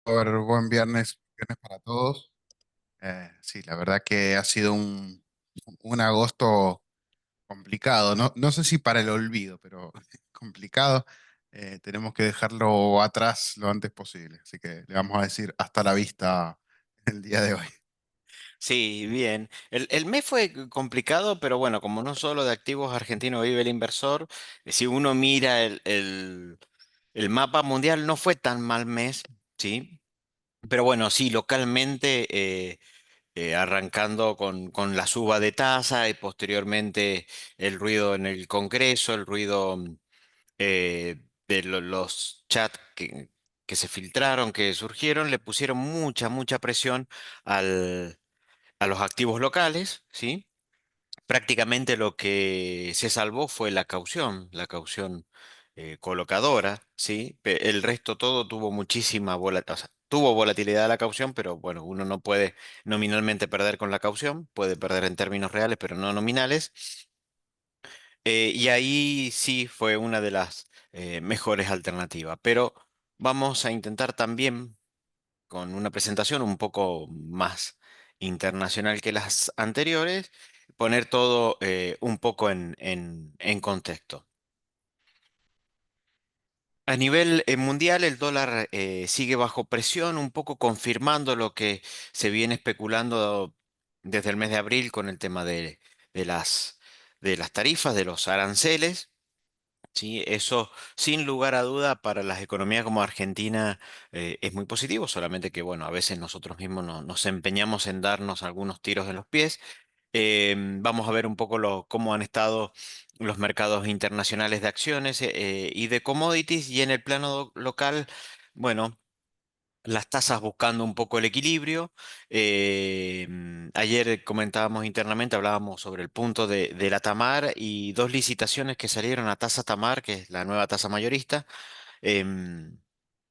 Buen viernes para todos. Sí, la verdad que ha sido un agosto complicado. No sé si para el olvido, pero complicado. Tenemos que dejarlo atrás lo antes posible. Así que le vamos a decir hasta la vista el día de hoy. Sí, bien. El mes fue complicado, pero bueno, como no solo de activos argentinos vive el inversor, si uno mira el mapa mundial, no fue tan mal mes, ¿sí? Pero bueno, sí, localmente, arrancando con la suba de tasa y posteriormente el ruido en el Congreso, el ruido de los chats que se filtraron, que surgieron, le pusieron mucha presión a los activos locales, ¿sí? Prácticamente lo que se salvó fue la caución colocadora, ¿sí? El resto todo tuvo muchísima volatilidad, o sea, tuvo volatilidad la caución, pero bueno, uno no puede nominalmente perder con la caución, puede perder en términos reales, pero no nominales. Y ahí sí fue una de las mejores alternativas, pero vamos a intentar también con una presentación un poco más internacional que las anteriores, poner todo un poco en contexto. A nivel mundial, el dólar sigue bajo presión, un poco confirmando lo que se viene especulando desde el mes de abril con el tema de de las tarifas, de los aranceles. Sí, eso sin lugar a duda para las economías como Argentina es muy positivo, solamente que bueno, a veces nosotros mismos nos empeñamos en darnos algunos tiros en los pies. Vamos a ver un poco cómo han estado los mercados internacionales de acciones y de commodities y en el plano local, bueno. Las tasas buscando un poco el equilibrio. Ayer comentábamos internamente, hablábamos sobre el punto de la Tamar y dos licitaciones que salieron a tasa Tamar, que es la nueva tasa mayorista. Em,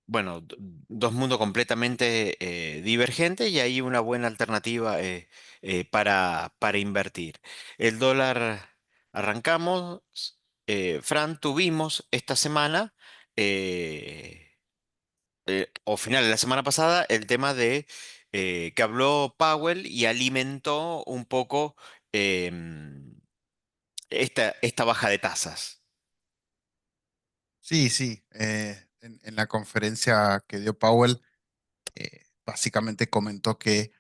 bueno, dos mundos completamente divergentes y ahí una buena alternativa para invertir. El dólar, arrancamos. Fran, tuvimos esta semana. eh, o final de la semana pasada el tema de que habló Powell y alimentó un poco em, esta baja de tasas. Sí. En la conferencia que dio Powell, básicamente comentó que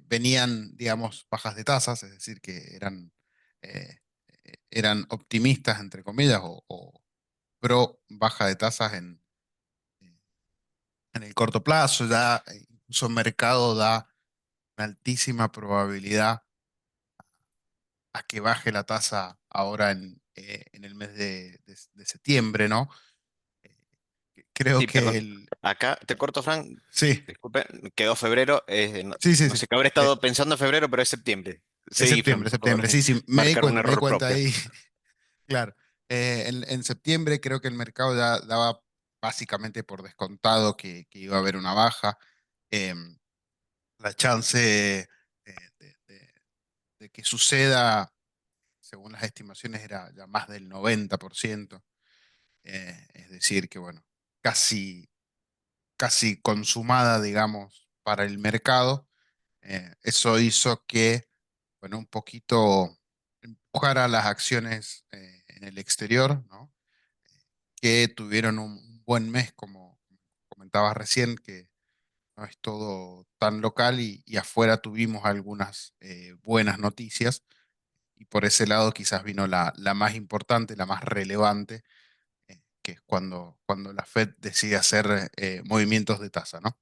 venían, digamos, bajas de tasas, es decir, que eh, eran optimistas, entre comillas, o pro baja de tasas en el corto plazo. Ya incluso el mercado da una altísima probabilidad a que baje la tasa ahora en el mes de septiembre, ¿no? Eh, Creo Sí, que perdón. Acá te corto, Frank. sí, Disculpe, quedó febrero. No, sí, no sí. sé qué habré Eh, estado pensando en febrero, pero es septiembre. es Sí, Fran, septiembre, por favor, septiembre. Sí, sí, marcar un me di error cuenta propio. ahí. Claro, en septiembre creo que el mercado ya daba básicamente por descontado que iba a haber una baja. Em, la chance de que suceda, según las estimaciones, era ya más del 90%. Es decir, que bueno, casi consumada, digamos, para el mercado. Eso hizo que, bueno, un poquito empujara las acciones en el exterior, ¿no? Que tuvieron un buen mes, como comentabas recién, que no es todo tan local y afuera tuvimos algunas buenas noticias y por ese lado quizás vino la más importante, la más relevante, que es cuando la Fed decide hacer movimientos de tasa, ¿no?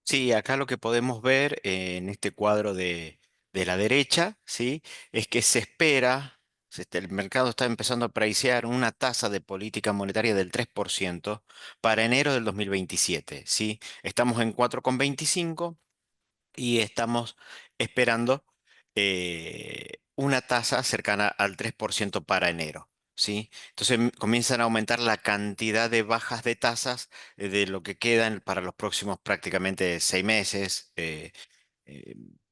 Sí, acá lo que podemos ver en este cuadro de la derecha, ¿sí? Es que se espera, el mercado está empezando a preciar una tasa de política monetaria del 3% para enero del 2027, ¿sí? Estamos en 4,25 y estamos esperando una tasa cercana al 3% para enero. ¿Sí? Entonces comienzan a aumentar la cantidad de bajas de tasas de lo que quedan para los próximos prácticamente 6 meses. Eh,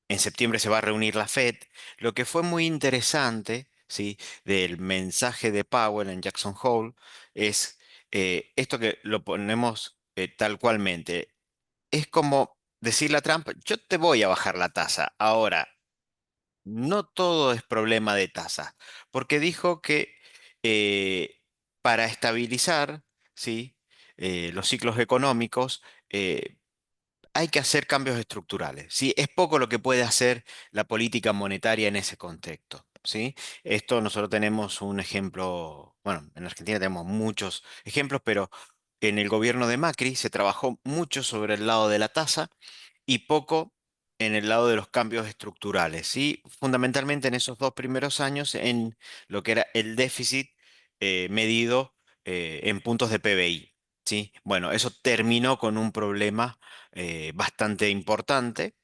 en septiembre se va a reunir la Fed. Lo que fue muy interesante, ¿sí? Del mensaje de Powell en Jackson Hole es esto que lo ponemos. tal cualmente. Es como decirle a Trump, yo te voy a bajar la tasa. Ahora, no todo es problema de tasa, porque dijo que para estabilizar, ¿sí? Los ciclos económicos, hay que hacer cambios estructurales, ¿sí? Es poco lo que puede hacer la política monetaria en ese contexto, ¿sí? Esto nosotros tenemos un ejemplo, bueno, en Argentina tenemos muchos ejemplos, pero en el gobierno de Macri se trabajó mucho sobre el lado de la tasa y poco en el lado de los cambios estructurales, ¿sí? Fundamentalmente en esos 2 primeros años en lo que era el déficit medido en puntos de PBI, ¿sí? Bueno, eso terminó con un problema bastante importante.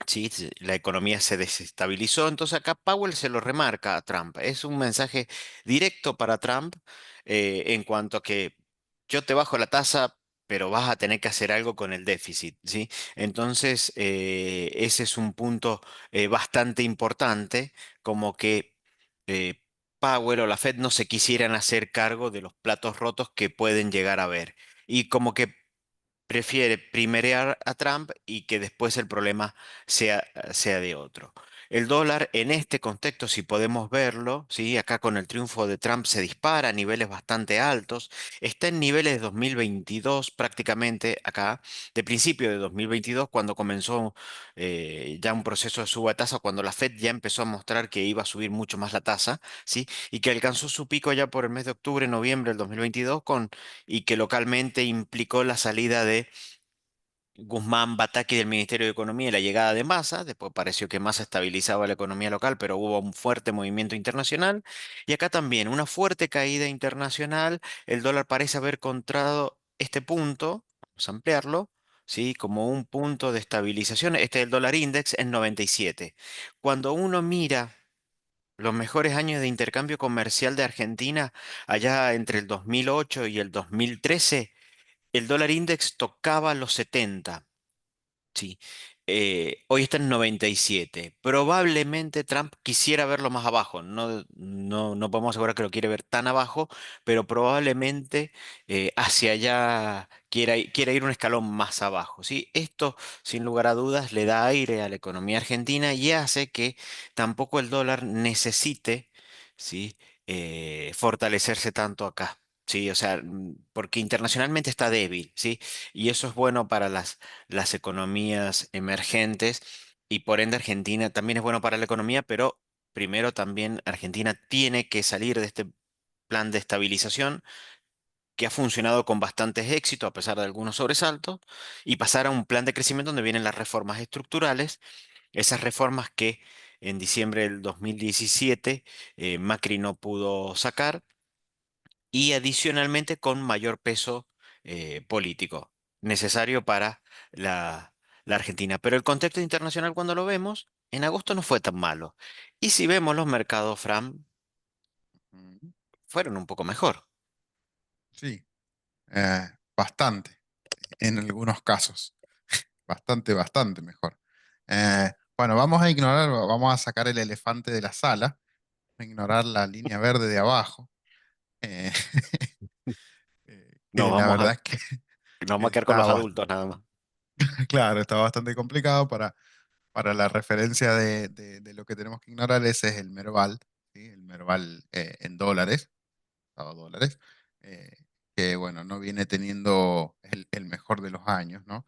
Sí, sí, la economía se desestabilizó, entonces acá Powell se lo remarca a Trump. Es un mensaje directo para Trump en cuanto a que yo te bajo la tasa, pero vas a tener que hacer algo con el déficit, ¿sí? Entonces, ese es un punto bastante importante, como que eh, Powell o la Fed no se quisieran hacer cargo de los platos rotos que pueden llegar a ver. Y como que prefiere primerear a Trump y que después el problema sea de otro. El dólar en este contexto, si podemos verlo, ¿sí? Acá con el triunfo de Trump se dispara a niveles bastante altos, está en niveles de 2022 prácticamente acá, de principio de 2022, cuando comenzó ya un proceso de suba de tasa, cuando la Fed ya empezó a mostrar que iba a subir mucho más la tasa, ¿sí? Y que alcanzó su pico ya por el mes de octubre, noviembre del 2022 y que localmente implicó la salida de Guzmán Bataki del Ministerio de Economía y la llegada de Massa. Después pareció que Massa estabilizaba la economía local, pero hubo un fuerte movimiento internacional. Y acá también una fuerte caída internacional. El dólar parece haber encontrado este punto, vamos a ampliarlo, ¿sí? Como un punto de estabilización. Este es el dólar index en 97. Cuando uno mira los mejores años de intercambio comercial de Argentina, allá entre el 2008 y el 2013, el dólar index tocaba los 70. Sí. Hoy está en 97. Probablemente Trump quisiera verlo más abajo. No podemos asegurar que lo quiere ver tan abajo, pero probablemente hacia allá quiera ir un escalón más abajo. ¿Sí? Esto, sin lugar a dudas, le da aire a la economía argentina y hace que tampoco el dólar necesite, ¿sí? Fortalecerse tanto acá. Sí, o sea, porque internacionalmente está débil, ¿sí? Y eso es bueno para las economías emergentes y por ende Argentina también es bueno para la economía, pero primero también Argentina tiene que salir de este plan de estabilización que ha funcionado con bastantes éxitos a pesar de algunos sobresaltos y pasar a un plan de crecimiento donde vienen las reformas estructurales, esas reformas que en diciembre del 2017 Macri no pudo sacar y adicionalmente con mayor peso político necesario para la Argentina. Pero el contexto internacional cuando lo vemos, en agosto no fue tan malo. Y si vemos los mercados, Fran, Mm, fueron un poco mejor. sí, bastante, en algunos casos, bastante mejor. Bueno, vamos a ignorar, vamos a sacar el elefante de la sala, a ignorar la línea verde de abajo, eh, Nos que la vamos a, verdad es que nos vamos a quedar con está, los adultos nada más. claro, está bastante complicado para la referencia de lo que tenemos que ignorar. Ese es el Merval, ¿sí? El Merval en dólares, a dólares, eh, que bueno, no viene teniendo el mejor de los años, ¿no?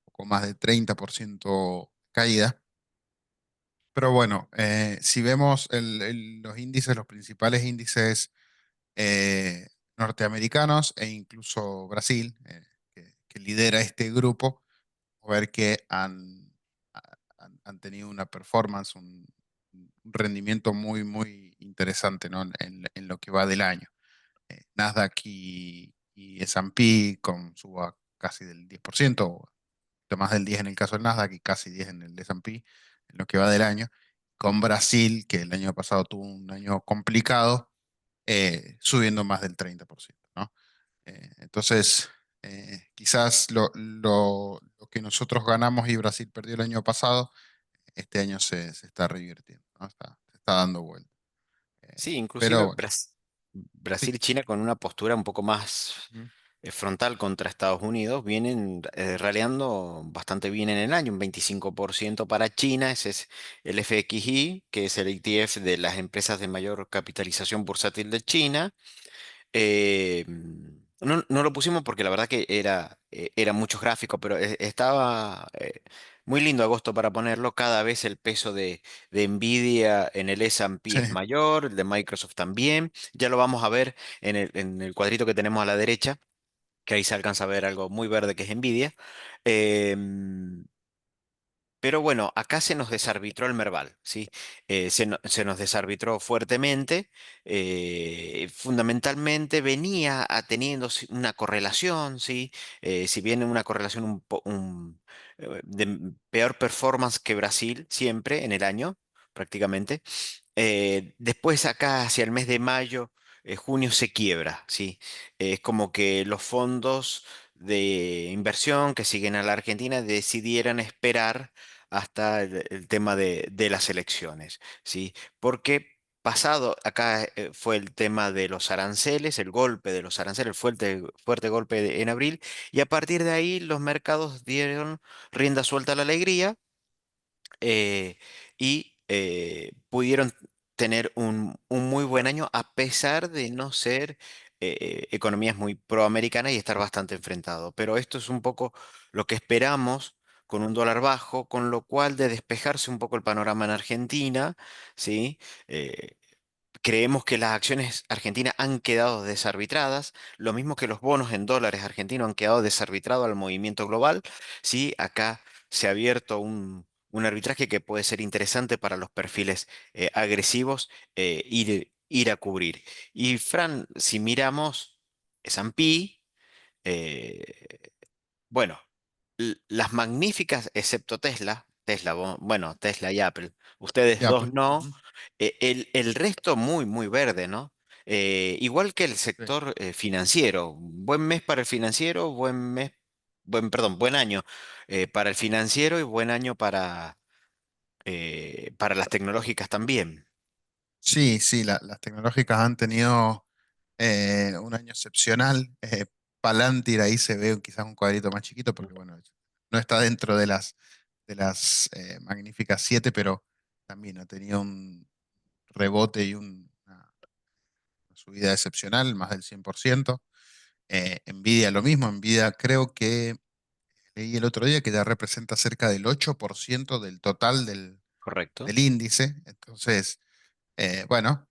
Poco más de 30% caída. Pero bueno, si vemos los índices, los principales índices eh, norteamericanos e incluso Brasil, que lidera este grupo, ver que han tenido una performance, un rendimiento muy interesante, ¿no? En lo que va del año. Nasdaq y S&P con suba casi del 10%, o más del 10 en el caso del Nasdaq y casi 10 en el S&P, en lo que va del año. Con Brasil, que el año pasado tuvo un año complicado, subiendo más del 30%, ¿no? Entonces, quizás lo que nosotros ganamos y Brasil perdió el año pasado, este año se está revirtiendo, ¿no? Se está dando vuelta. Sí, Pero inclusive bueno, Brasil sí. y China con una postura un poco más Ujú. frontal contra Estados Unidos, vienen raleando bastante bien en el año, un 25% para China, ese es el FXI, que es el ETF de las empresas de mayor capitalización bursátil de China. No lo pusimos porque la verdad que era mucho gráfico, pero estaba muy lindo agosto para ponerlo. Cada vez el peso de Nvidia en el S&P Sí, es mayor, el de Microsoft también. Ya lo vamos a ver en el cuadrito que tenemos a la derecha, que ahí se alcanza a ver algo muy verde que es Nvidia. Em, pero bueno, acá se nos desarbitró el Merval, ¿sí? Se nos desarbitró fuertemente. Fundamentalmente venía teniendo una correlación, ¿sí? Si bien una correlación de peor performance que Brasil siempre en el año, prácticamente. Después acá hacia el mes de mayo, junio se quiebra, ¿sí? Es como que los fondos de inversión que siguen a la Argentina decidieran esperar hasta el tema de las elecciones, ¿sí? Porque pasado, acá fue el tema de los aranceles, el golpe de los aranceles, el fuerte golpe en abril, y a partir de ahí los mercados dieron rienda suelta a la alegría y pudieron tener un muy buen año a pesar de no ser economías muy proamericanas y estar bastante enfrentado. Pero esto es un poco lo que esperamos con un dólar bajo, con lo cual de despejarse un poco el panorama en Argentina, ¿sí? Eh, Creemos que las acciones argentinas han quedado desarbitradas, lo mismo que los bonos en dólares argentinos han quedado desarbitrados al movimiento global. Sí, acá se ha abierto un arbitraje que puede ser interesante para los perfiles agresivos, ir a cubrir. Y Fran, si miramos S&P, eh, bueno, las magníficas, excepto Tesla, bueno, Tesla y Apple, ustedes y dos Apple. no, Ujú. el resto muy, muy verde, ¿no? Igual que el Sí. sector financiero, buen mes para el financiero, perdón, buen año para el financiero y buen año para las tecnológicas también. Sí, sí, las tecnológicas han tenido un año excepcional. Palantir ahí se ve quizás un cuadrito más chiquito porque bueno, no está dentro de las magníficas 7, pero también ha tenido un rebote y una subida excepcional, más del 100%. Nvidia lo mismo, Nvidia creo que leí el otro día que ya representa cerca del 8% del total Correcto. del índice. Entonces, bueno,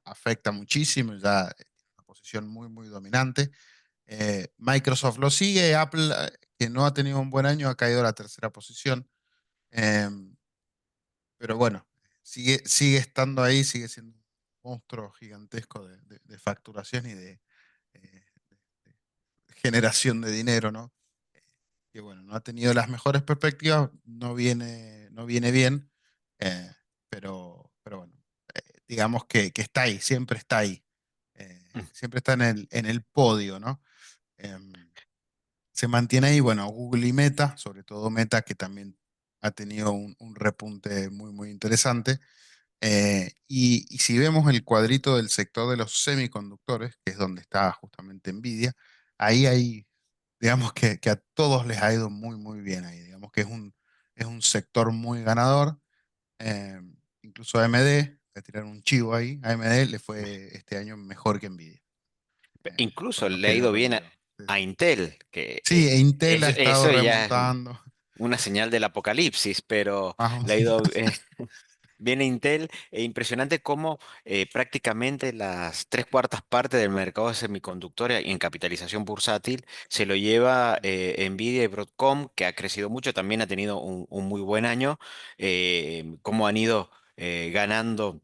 afecta muchísimo, ya una posición muy, muy dominante. Microsoft lo sigue, Apple, que no ha tenido un buen año, ha caído a la tercera posición. Eh, pero bueno, sigue estando ahí, sigue siendo un monstruo gigantesco de facturación y eh, de generación de dinero, ¿no? Que bueno, no ha tenido las mejores perspectivas, no viene bien, eh, pero bueno, digamos que está ahí, siempre está ahí, siempre está en el podio, ¿no? Em, Se mantiene ahí, bueno, Google y Meta, sobre todo Meta, que también ha tenido un repunte muy, muy interesante. Y si vemos el cuadrito del sector de los semiconductores, que es donde está justamente Nvidia, ahí hay, digamos que a todos les ha ido muy, muy bien ahí. Digamos que es un sector muy ganador. Eh, Incluso AMD, voy a tirar un chivo ahí, AMD le fue este año mejor que Nvidia, Incluso con lo le ha que le ido bien rendió. Sí, a Intel, que sí, e Intel ha estado eso ya es remontando. una señal del apocalipsis, pero Más o le ha menos. ido bien a Intel. Impresionante cómo prácticamente las tres cuartas partes del mercado de semiconductores en capitalización bursátil se lo lleva Nvidia y Broadcom, que ha crecido mucho, también ha tenido un muy buen año, cómo han ido ganando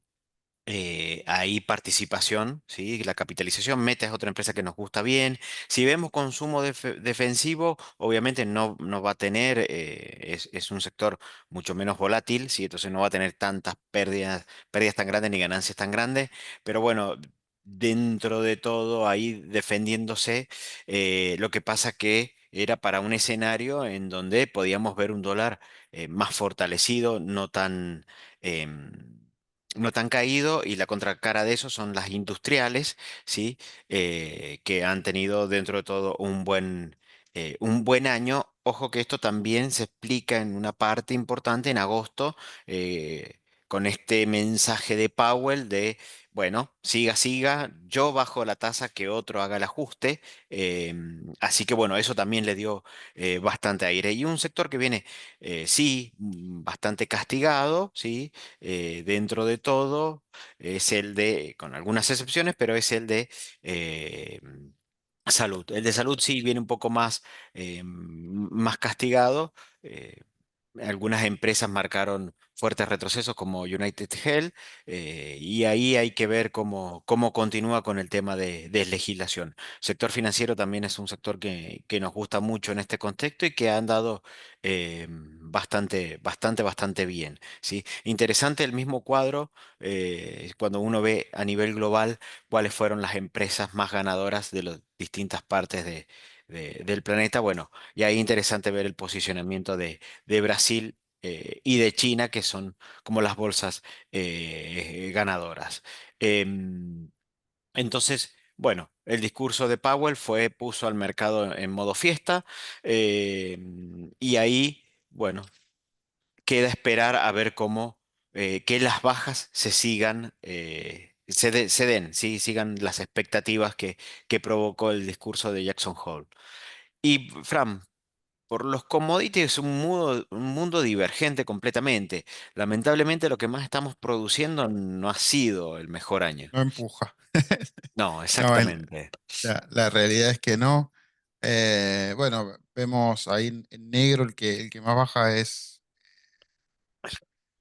ahí participación, ¿sí? La capitalización, Meta es otra empresa que nos gusta bien. Si vemos consumo defensivo, obviamente no va a tener, es un sector mucho menos volátil, ¿sí? Entonces no va a tener tantas pérdidas tan grandes ni ganancias tan grandes, pero bueno, dentro de todo ahí defendiéndose, lo que pasa que era para un escenario en donde podíamos ver un dólar más fortalecido, em, no tan caído, y la contracara de eso son las industriales, ¿sí? Que han tenido dentro de todo un buen año. Ojo que esto también se explica en una parte importante en agosto, con este mensaje de Powell de, bueno, siga, siga, yo bajo la tasa, que otro haga el ajuste. Así que bueno, eso también le dio bastante aire. Y un sector que viene, sí, bastante castigado, ¿sí? Dentro de todo, es el de, con algunas excepciones, pero es el de eh, salud. El de salud sí viene un poco más, más castigado. eh, Algunas empresas marcaron fuertes retrocesos como United Health, y ahí hay que ver cómo continúa con el tema de legislación. Sector financiero también es un sector que nos gusta mucho en este contexto y que ha andado bastante bien, ¿sí? Interesante el mismo cuadro, cuando uno ve a nivel global cuáles fueron las empresas más ganadoras de las distintas partes del planeta. Bueno, y ahí interesante ver el posicionamiento de Brasil y de China, que son como las bolsas ganadoras. Em, entonces, bueno, el discurso de Powell puso al mercado en modo fiesta, y ahí, bueno, queda esperar a ver que las bajas se sigan, se den, ¿sí? Sigan las expectativas que provocó el discurso de Jackson Hole. Y Fran, por los commodities es un mundo divergente completamente. Lamentablemente lo que más estamos produciendo no ha sido el mejor año. No empuja. No, No, exactamente. la realidad es que no. Bueno, vemos ahí en negro el que más baja es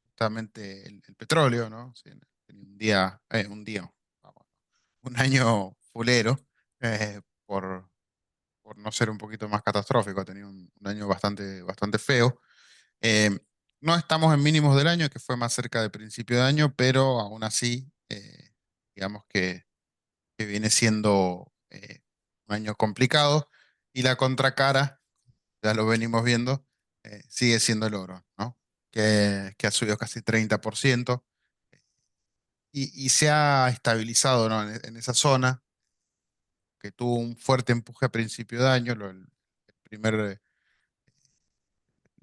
justamente el petróleo, ¿no? Sí, un día, vamos, un año fulero, por, por no ser un poquito más catastrófico, ha tenido un año bastante feo. Eh, no estamos en mínimos del año, que fue más cerca del principio de año, pero aún así, digamos que viene siendo un año complicado. Y la contracara, ya lo venimos viendo, sigue siendo el oro, ¿no? Que ha subido casi 30% y se ha estabilizado, ¿no? En esa zona, que tuvo un fuerte empuje a principio de año, el primer,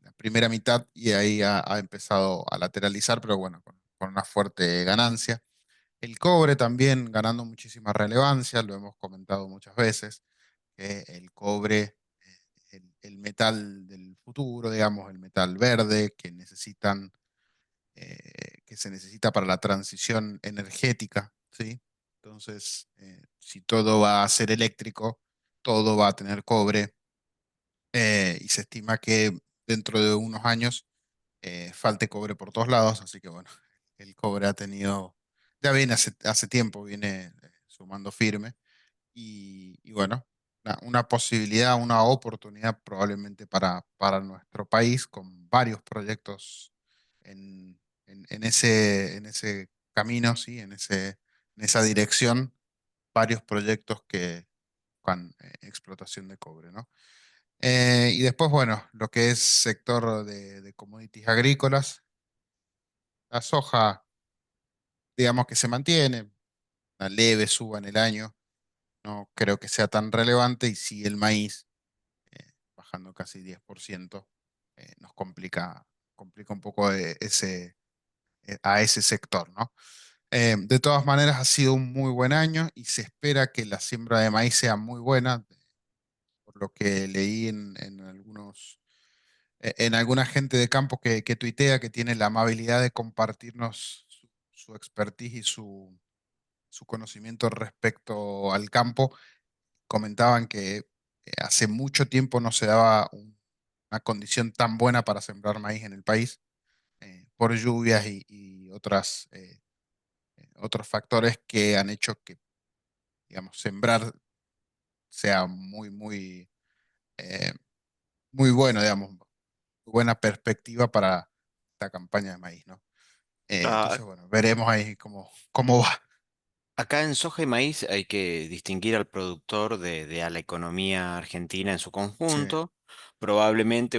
la primera mitad, y ahí ha empezado a lateralizar, pero bueno, con una fuerte ganancia. El cobre también ganando muchísima relevancia, lo hemos comentado muchas veces, que el cobre, el metal del futuro, digamos, el metal verde que se necesita para la transición energética, ¿sí? Entonces, si todo va a ser eléctrico, todo va a tener cobre, y se estima que dentro de unos años falte cobre por todos lados, así que bueno, el cobre ya viene hace tiempo, viene sumando firme y bueno, una posibilidad, una oportunidad probablemente para nuestro país con varios proyectos en ese camino, ¿sí? En esa dirección, varios proyectos que con explotación de cobre, ¿no? Y después, bueno, lo que es sector de commodities agrícolas, la soja, digamos que se mantiene, una leve suba en el año, no creo que sea tan relevante, y sí el maíz, bajando casi 10%, nos complica un poco a ese sector, ¿no? De todas maneras, ha sido un muy buen año y se espera que la siembra de maíz sea muy buena, por lo que leí en alguna gente de campo que tuitea, que tiene la amabilidad de compartirnos su expertise y su conocimiento respecto al campo. Comentaban que hace mucho tiempo no se daba una condición tan buena para sembrar maíz en el país, por lluvias y otros factores que han hecho que, digamos, sembrar sea eh, muy bueno, digamos, muy buena perspectiva para esta campaña de maíz, ¿no? Ah, Entonces, bueno, veremos ahí cómo va. acá en soja y maíz hay que distinguir al productor a la economía argentina en su Sí, conjunto. Probablemente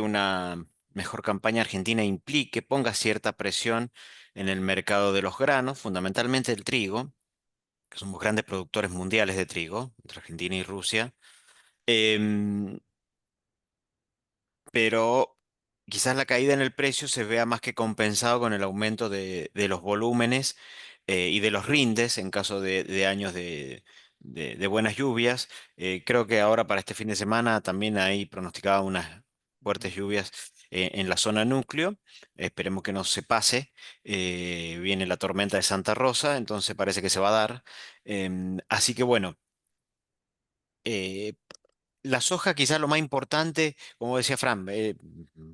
mejor campaña argentina implique, ponga cierta presión en el mercado de los granos, fundamentalmente el trigo, que somos grandes productores mundiales de trigo, entre Argentina y Rusia. Em, pero quizás la caída en el precio se vea más que compensado con el aumento de los volúmenes y de los rindes en caso de años de buenas lluvias. Creo que ahora para este fin de semana también hay pronosticado unas Ujú. fuertes lluvias en la zona núcleo. Esperemos que no se pase. Viene la tormenta de Santa Rosa, entonces parece que se va a dar. Así que bueno. eh, la soja quizás lo más importante, como decía Fran,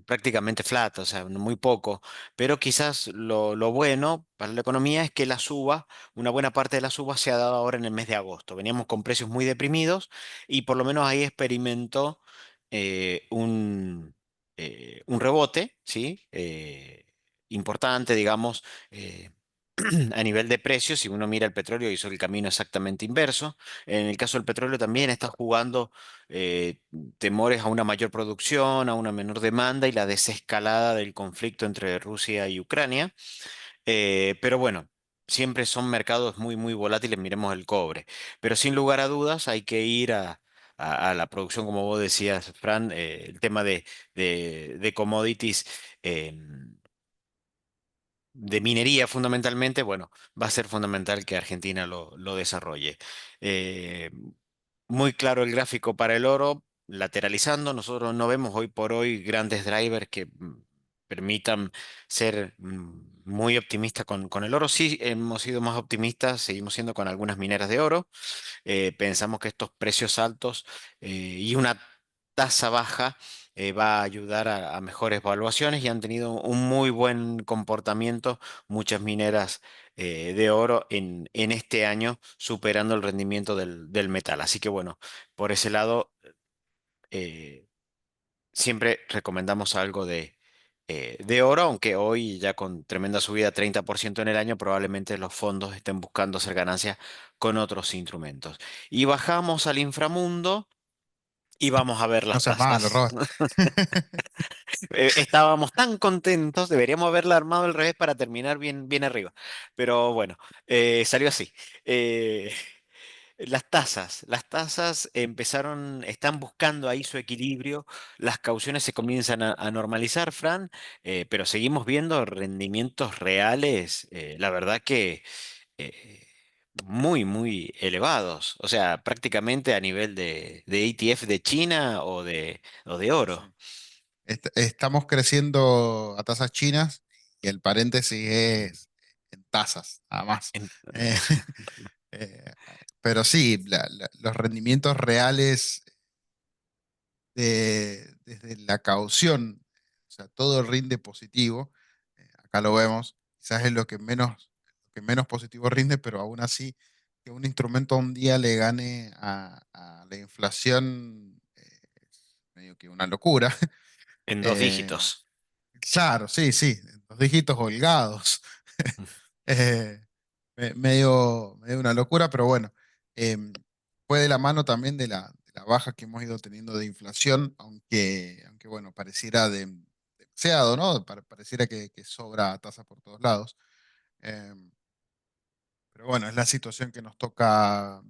prácticamente flat, o sea, muy poco, pero quizás lo bueno para la economía es que la suba, una buena parte de la suba se ha dado ahora en el mes de agosto. Veníamos con precios muy deprimidos y por lo menos ahí experimentó un rebote, ¿sí? Importante, digamos. A nivel de precios, si uno mira el petróleo, hizo el camino exactamente inverso. En el caso del petróleo también está jugando eh, temores a una mayor producción, a una menor demanda y la desescalada del conflicto entre Rusia y Ucrania. Pero bueno, siempre son mercados muy, muy volátiles, miremos el cobre. Pero sin lugar a dudas hay que ir a la producción, como vos decías, Fran, el tema de commodities. De minería fundamentalmente, bueno, va a ser fundamental que Argentina lo desarrolle. Eh, Muy claro el gráfico para el oro, lateralizando. Nosotros no vemos hoy por hoy grandes drivers que permitan ser muy optimistas con el oro. Sí, hemos sido más optimistas, seguimos siendo con algunas mineras de oro. Pensamos que estos precios altos y una tasa baja va a ayudar a mejores valuaciones y han tenido un muy buen comportamiento muchas mineras de oro en este año, superando el rendimiento del metal. Así que bueno, por ese lado, eh, siempre recomendamos algo de oro, aunque hoy ya con tremenda subida, 30% en el año, probablemente los fondos estén buscando hacer ganancias con otros instrumentos. Y bajamos al inframundo y vamos a ver No las seas malo, tasas. Robert. Estábamos tan contentos, deberíamos haberla armado al revés para terminar bien, bien arriba. Pero bueno, salió así. Eh, las tasas empezaron, están buscando ahí su equilibrio, las cauciones se comienzan a normalizar, Fran, pero seguimos viendo rendimientos reales, la verdad que eh, muy, muy elevados, o sea, prácticamente a nivel de ETF de China o de Sí, sí. oro. Estamos creciendo a tasas chinas y el paréntesis es en tasas, nada más. En- Eh, eh, pero sí, los rendimientos reales desde la caución, o sea, todo rinde positivo. Acá lo vemos, quizás es lo que menos positivo rinde, pero aún así, que un instrumento un día le gane a la inflación, es medio que una locura. En dos Eh, dígitos. claro, sí, sí, los dígitos holgados. Eh, medio una locura, pero bueno, fue de la mano también de la baja que hemos ido teniendo de inflación, aunque bueno, pareciera demasiado, ¿no? Pareciera que sobra tasa por todos lados. Em, pero bueno, es la situación que nos toca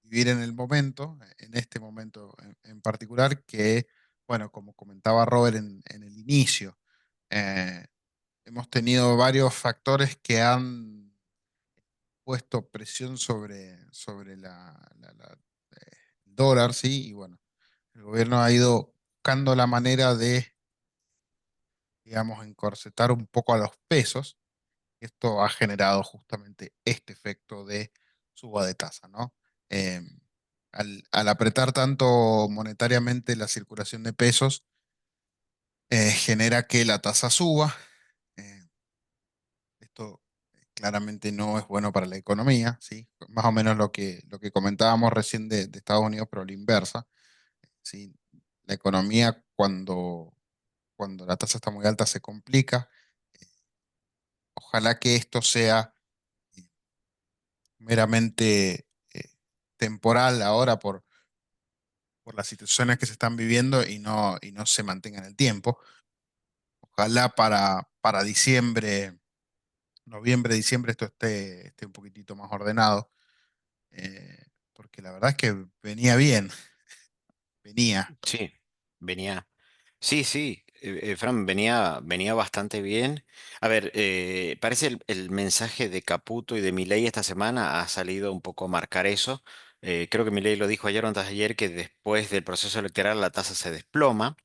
vivir en el momento, en este momento en particular, que, bueno, como comentaba Robert en el inicio, eh, hemos tenido varios factores que han puesto presión sobre el dólar, ¿sí? Y bueno, el gobierno ha ido buscando la manera de, digamos, encorsetar un poco a los pesos. Esto ha generado justamente este efecto de suba de tasa, ¿no? Eh, al apretar tanto monetariamente la circulación de pesos, genera que la tasa suba. Eh, Esto claramente no es bueno para la economía, ¿sí? Más o menos lo que comentábamos recién de Estados Unidos, pero a la inversa, ¿sí? La economía cuando la tasa está muy alta se complica. Ojalá que esto sea eh, meramente temporal ahora por las situaciones que se están viviendo y no se mantenga en el tiempo. Ojalá para diciembre, noviembre, diciembre esto esté un poquitito más ordenado, porque la verdad es que venía bien, venía. Sí, venía. Sí, sí, Fran, venía bastante bien. A ver, parece el mensaje de Caputo y de Milei esta semana ha salido un poco a marcar eso. Creo que Milei lo dijo ayer o antes de ayer que después del proceso electoral la tasa se desploma.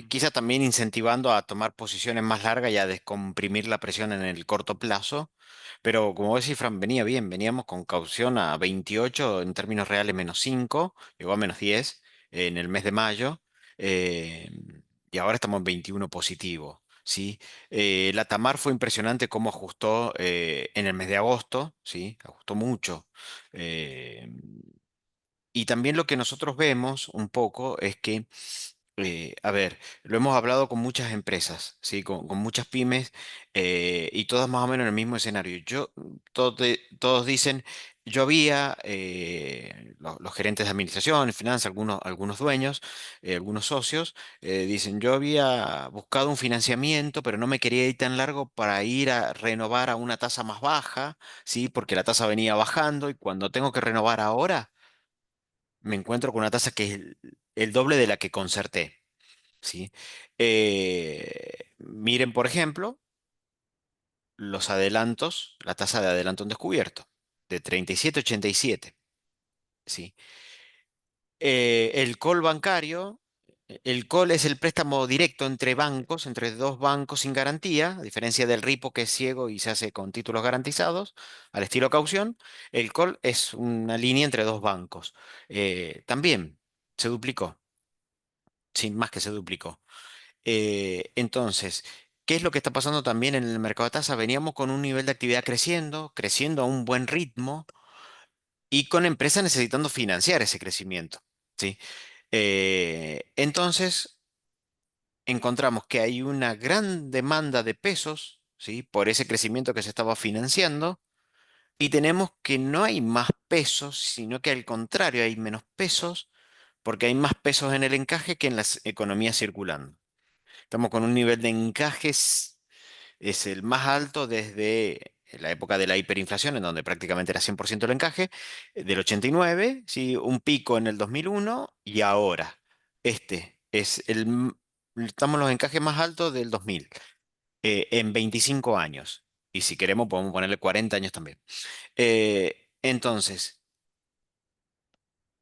Quizá también incentivando a tomar posiciones más largas y a descomprimir la presión en el corto plazo. Pero como decís, Fran, venía bien, veníamos con caución a 28 en términos reales -5, llegó a -10 en el mes de mayo, eh, y ahora estamos en 21 positivo. ¿Sí? La Tamar fue impresionante cómo ajustó en el mes de agosto, ¿sí? Ajustó mucho. Eh, y también lo que nosotros vemos un poco es que, a ver, lo hemos hablado con muchas empresas, ¿sí? Con muchas pymes, y todas más o menos en el mismo escenario. Todos dicen, yo había, los gerentes de administración, finanzas, algunos dueños, algunos socios, dicen, yo había buscado un financiamiento, pero no me quería ir tan largo para ir a renovar a una tasa más baja, ¿sí? Porque la tasa venía bajando y cuando tengo que renovar ahora me encuentro con una tasa que es el doble de la que concerté, ¿sí? Miren, por ejemplo, los adelantos, la tasa de adelanto en descubierto, de 37,87, ¿sí? El call bancario, el call es el préstamo directo entre bancos, entre dos bancos sin garantía, a diferencia del repo que es ciego y se hace con títulos garantizados, al estilo caución. El call es una línea entre dos bancos. También se duplicó. Sin más que se duplicó. Entonces, ¿qué es lo que está pasando también en el mercado de tasa? Veníamos con un nivel de actividad creciendo a un buen ritmo y con empresas necesitando financiar ese crecimiento, ¿sí? Entonces, encontramos que hay una gran demanda de pesos, ¿sí? Por ese crecimiento que se estaba financiando y tenemos que no hay más pesos, sino que al contrario, hay menos pesos porque hay más pesos en el encaje que en las economías circulando. Estamos con un nivel de encajes, es el más alto desde la época de la hiperinflación, en donde prácticamente era 100% el encaje, del 89, ¿sí? Un pico en el 2001 y ahora. Este es estamos en los encajes más altos del 2000, en 25 años. Y si queremos podemos ponerle 40 años también. Entonces,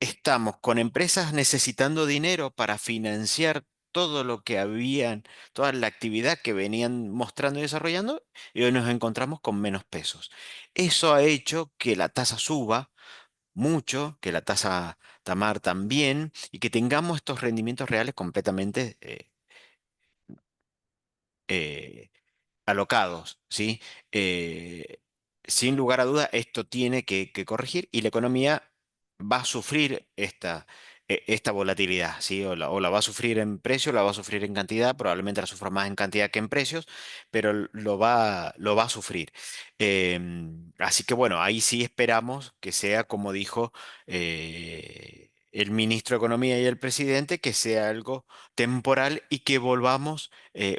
estamos con empresas necesitando dinero para financiar todo lo que habían, toda la actividad que venían mostrando y desarrollando, y hoy nos encontramos con menos pesos. Eso ha hecho que la tasa suba mucho, que la tasa Tamar también, y que tengamos estos rendimientos reales completamente eh, alocados, ¿sí? Eh, Sin lugar a duda, esto tiene que corregir y la economía va a sufrir esta volatilidad, ¿sí? O la va a sufrir en precio, la va a sufrir en cantidad, probablemente la sufra más en cantidad que en precios, pero lo va a sufrir. Así que bueno, ahí sí esperamos que sea como dijo el ministro de Economía y el presidente, que sea algo temporal y que volvamos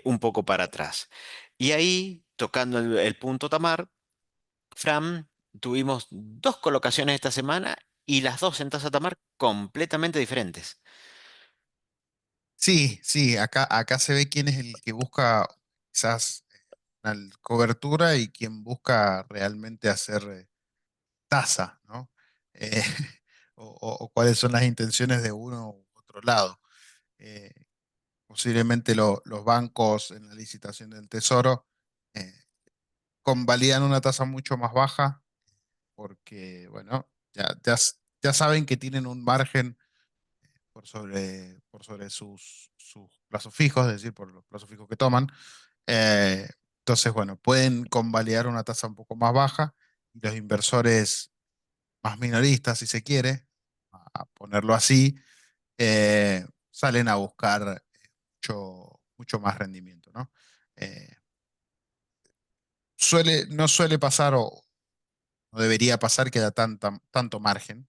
un poco para atrás. Y ahí, tocando el punto Tamar, Fran, tuvimos dos colocaciones esta semana y las dos en tasa Tamar completamente diferentes. Sí, sí, acá se ve quién es el que busca quizás una cobertura y quién busca realmente hacer tasa, ¿no? Eh, o cuáles son las intenciones de uno u otro lado. Eh, Posiblemente los bancos en la licitación del Tesoro eh, convalidan una tasa mucho más baja porque, bueno, ya saben que tienen un margen por sobre sus plazos fijos, es decir, por los plazos fijos que toman. Eh, entonces, bueno, pueden convalidar una tasa un poco más baja y los inversores más minoristas, si se quiere, a ponerlo así, salen a buscar mucho más rendimiento, ¿no? Eh, no suele pasar o no debería pasar que da tanto margen.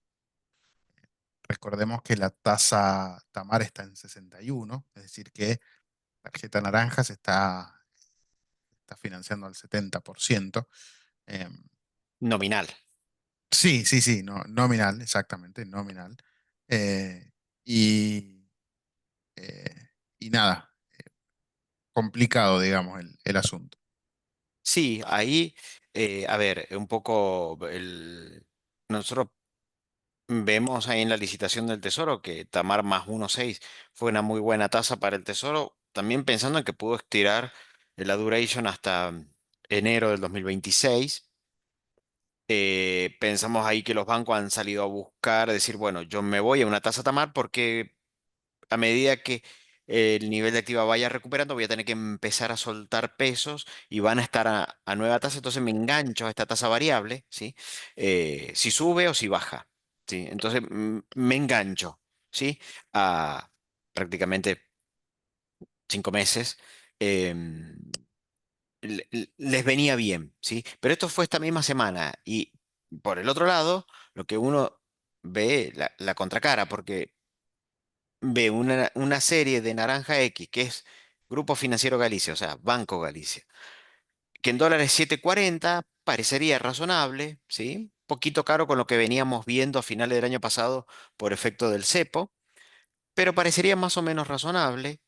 Recordemos que la tasa Tamar está en 61, es decir, que tarjeta naranja se está financiando al 70%. Em, Nominal. sí, sí, sí, no, nominal, exactamente, nominal. Eh, y, eh, y nada, complicado, digamos, el asunto. Sí, ahí, a ver, un poco nosotros vemos ahí en la licitación del Tesoro que Tamar más 1,6 fue una muy buena tasa para el Tesoro, también pensando en que pudo estirar la duration hasta enero del 2026. Pensamos ahí que los bancos han salido a buscar, decir, bueno, yo me voy a una tasa Tamar porque a medida que el nivel de activa vaya recuperando, voy a tener que empezar a soltar pesos y van a estar a nueva tasa, entonces me engancho a esta tasa variable, ¿sí? Si sube o si baja, ¿sí? Entonces me engancho, ¿sí? A prácticamente 5 meses. em, Les venía bien, ¿sí? Pero esto fue esta misma semana y por el otro lado, lo que uno ve, la contracara, porque ve una serie de Naranja X, que es Grupo Financiero Galicia, o sea, Banco Galicia, que en dólares 7,40 parecería razonable, ¿sí? Poquito caro con lo que veníamos viendo a finales del año pasado por efecto del cepo, pero parecería más o menos razonable.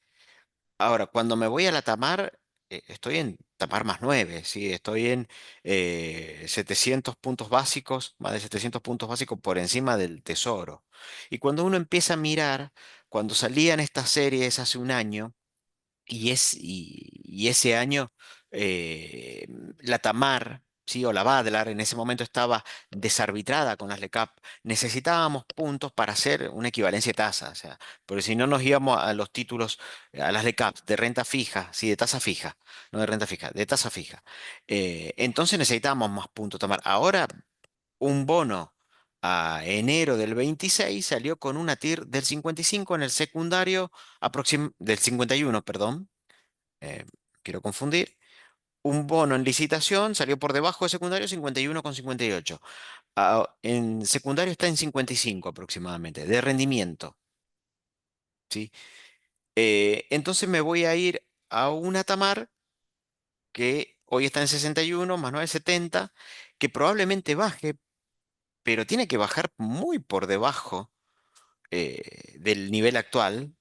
Ahora, cuando me voy a la Tamar, estoy en Tamar más 9, ¿sí? Estoy en 700 puntos básicos, más de 700 puntos básicos por encima del Tesoro. Y cuando uno empieza a mirar, cuando salían estas series hace un año, y ese año eh, la Tamar, ¿sí? O la Badlar en ese momento estaba desarbitrada con las LECAP. Necesitábamos puntos para hacer una equivalencia de tasa, o sea, porque si no nos íbamos a los títulos, a las LECAP de renta fija, sí, de tasa fija, no de renta fija, de tasa fija. Entonces necesitábamos más puntos Tamar. Ahora un bono a enero del 26 salió con una TIR del 55 en el secundario del 51, perdón, eh, quiero confundir. Un bono en licitación salió por debajo de secundario 51,58. En secundario está en 55 aproximadamente, de rendimiento, ¿sí? Entonces me voy a ir a una Tamar que hoy está en 61 más 9,70, que probablemente baje, pero tiene que bajar muy por debajo del nivel actual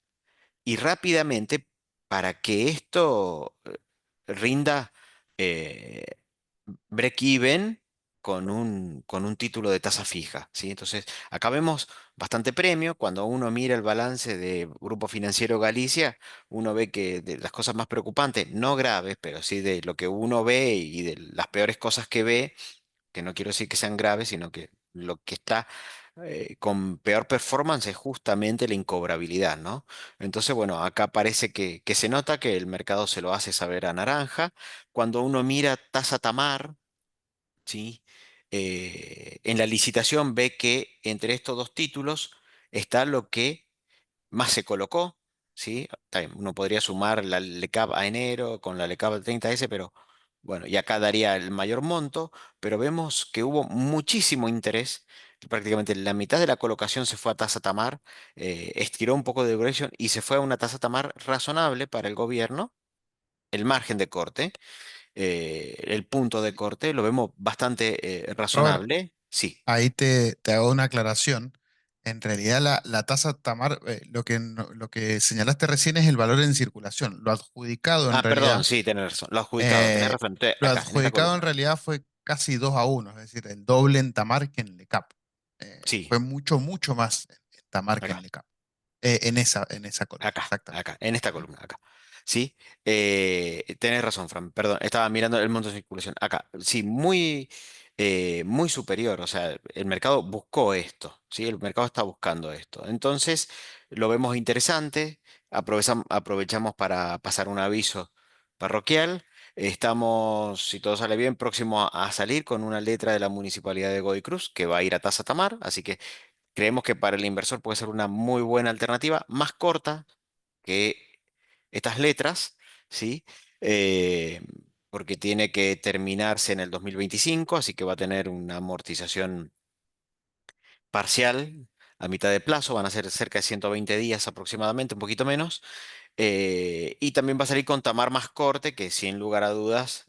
y rápidamente para que esto rinda eh, break-even con un título de tasa fija, ¿sí? Entonces, acá vemos bastante premio. Cuando uno mira el balance de Grupo Financiero Galicia, uno ve que de las cosas más preocupantes, no graves, pero sí de lo que uno ve y de las peores cosas que ve, que no quiero decir que sean graves, sino que lo que está con peor performance es justamente la incobrabilidad, ¿no? Entonces, bueno, acá parece que se nota que el mercado se lo hace saber a naranja. Cuando uno mira tasa Tamar, ¿sí? En la licitación ve que entre estos dos títulos está lo que más se colocó, ¿sí? Está bien, uno podría sumar la LECAP a enero con la LECAP al 30S, pero bueno, y acá daría el mayor monto, pero vemos que hubo muchísimo interés, que prácticamente la mitad de la colocación se fue a tasa Tamar, estiró un poco de duration y se fue a una tasa Tamar razonable para el gobierno. El margen de corte, el punto de corte, lo vemos bastante Robert, razonable. Sí. ahí te hago una aclaración. En realidad, la tasa Tamar, lo que señalaste recién es el valor en circulación. Lo adjudicado en Ah, perdón, realidad, sí, tenés razón. Lo adjudicado, tenés eh, razón. lo Acá, en esta adjudicado en columna. realidad fue casi 2-1, es decir, el doble en Tamar que en LECAP. Sí, Fue mucho, mucho más en Tamar que en acá. LECAP. En esa columna, exactamente. En esta Ujú. columna, acá. Sí, tenés razón, Fran, perdón, estaba mirando el monto de circulación. Acá, sí, muy superior, o sea, el mercado buscó esto, ¿sí? El mercado está buscando esto. Entonces, lo vemos interesante, aprovechamos para pasar un aviso parroquial. Estamos, si todo sale bien, próximo a salir con una letra de la Municipalidad de Godoy Cruz que va a ir a tasa Tamar, así que creemos que para el inversor puede ser una muy buena alternativa, más corta que estas letras, ¿sí? Eh, Porque tiene que terminarse en el 2025, así que va a tener una amortización parcial a mitad de plazo, van a ser cerca de 120 días aproximadamente, un poquito menos. Y también va a salir con tamar más corte, que sin lugar a dudas,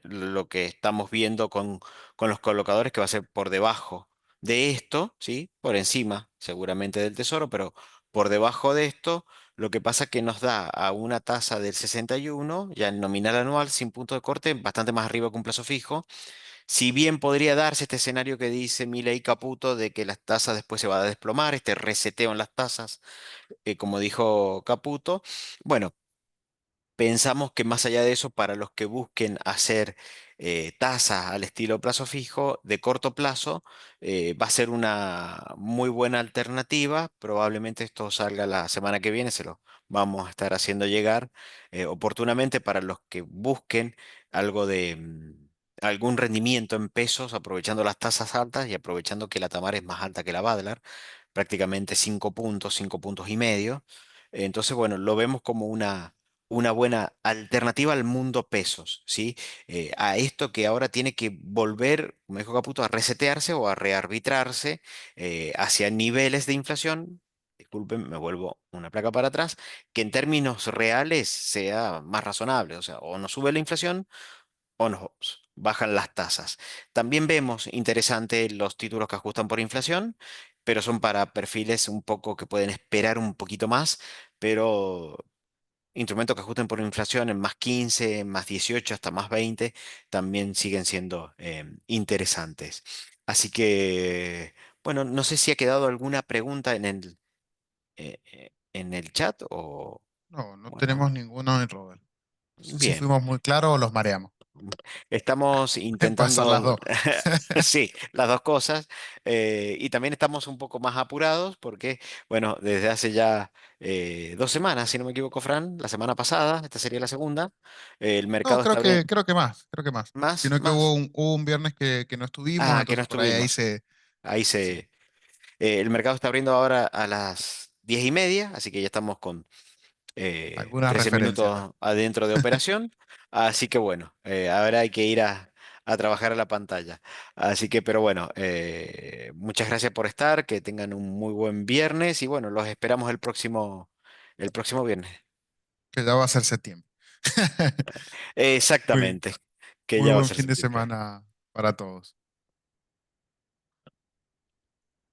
lo que estamos viendo con los colocadores, que va a ser por debajo de esto, ¿sí? Por encima, seguramente del Tesoro, pero por debajo de esto, lo que pasa que nos da a una tasa del 61, ya en nominal anual, sin punto de corte, bastante más arriba que un plazo fijo. Si bien podría darse este escenario que dice Milei Caputo de que las tasas después se va a desplomar, este reseteo en las tasas, como dijo Caputo, bueno, pensamos que más allá de eso, para los que busquen hacer tasas al estilo plazo fijo, de corto plazo, va a ser una muy buena alternativa. Probablemente esto salga la semana que viene, se lo vamos a estar haciendo llegar oportunamente para los que busquen algo de algún rendimiento en pesos, aprovechando las tasas altas y aprovechando que la Tamar es más alta que la Badlar, prácticamente 5 puntos, 5 puntos y medio. Entonces, bueno, lo vemos como una buena alternativa al mundo pesos, ¿sí? A esto que ahora tiene que volver, como dijo Caputo, a resetearse o a rearbitrarse hacia niveles de inflación. Disculpen, me vuelvo una placa para atrás, que en términos reales sea más razonable, o sea, o no sube la inflación o nos bajan las tasas. También vemos interesante los títulos que ajustan por inflación, pero son para perfiles un poco que pueden esperar un poquito más, pero instrumentos que ajusten por inflación en +15, +18, hasta +20, también siguen siendo interesantes. Así que, bueno, no sé si ha quedado alguna pregunta en el chat o, No, no tenemos bueno, ninguno en Robert. No sé si bien. fuimos muy claros o los mareamos. Estamos Pasar las intentando, dos. sí, las dos cosas. Y también estamos un poco más apurados porque, bueno, desde hace ya 2 semanas, si no me equivoco, Fran, la semana pasada, esta sería la segunda, el No, mercado está abriendo. creo que más, creo que más. Más, Sino que más. hubo un viernes que no estuvimos, Ah, que no entonces por ahí estuvimos. se, Ahí sí, se. El mercado está abriendo ahora a las 10:30, así que ya estamos con algunas 13 referencias. minutos adentro de operación. Así que bueno, ahora hay que ir a trabajar a la pantalla. Así que, pero bueno, muchas gracias por estar, que tengan un muy buen viernes y bueno, los esperamos el próximo viernes. Que ya va a ser septiembre. Muy, Exactamente, que muy ya va a buen ser fin de septiembre. semana para todos.